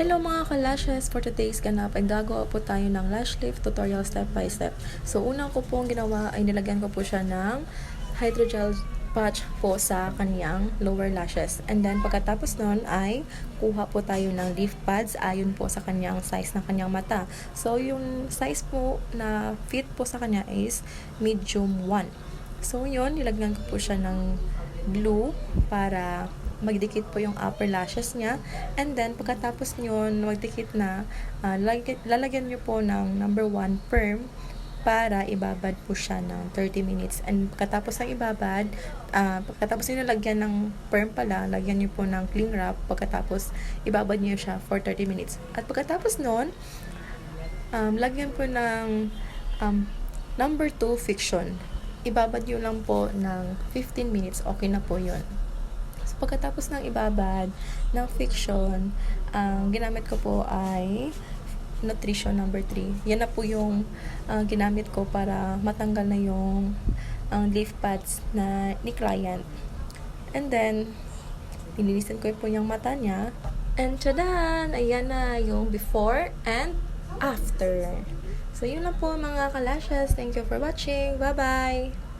Hello mga ka-lashes! For today's ganap ay gagawa po tayo ng lash lift tutorial step by step. So unang ko pong ginawa ay nilagyan ko po siya ng hydrogel patch po sa kaniyang lower lashes. And then pagkatapos nun ay kuha po tayo ng leaf pads ayon po sa kaniyang size ng kaniyang mata. So yung size po na fit po sa kanya is medium 1. So yun, nilagyan ko po siya ng glue para magdikit po yung upper lashes niya. And then, pagkatapos nyon, magdikit na, lalagyan nyo po ng number 1 perm para ibabad po siya ng 30 minutes. And pagkatapos ng ibabad, pagkatapos nyo lagyan ng perm pala, lagyan nyo po ng cling wrap, pagkatapos ibabad nyo siya for 30 minutes. At pagkatapos nun, lagyan po ng number 2 fiction. Ibabad nyo lang po ng 15 minutes, okay na po yun. So, pagkatapos ng ibabad ng fiction, ang ginamit ko po ay nutrition number 3. Yan na po yung ginamit ko para matanggal na yung leaf pads na ni client. And then, nililisan ko po yung mata niya. And tadaan! Ayan na yung before and after. So, yun lang po mga kalashes. Thank you for watching. Bye-bye!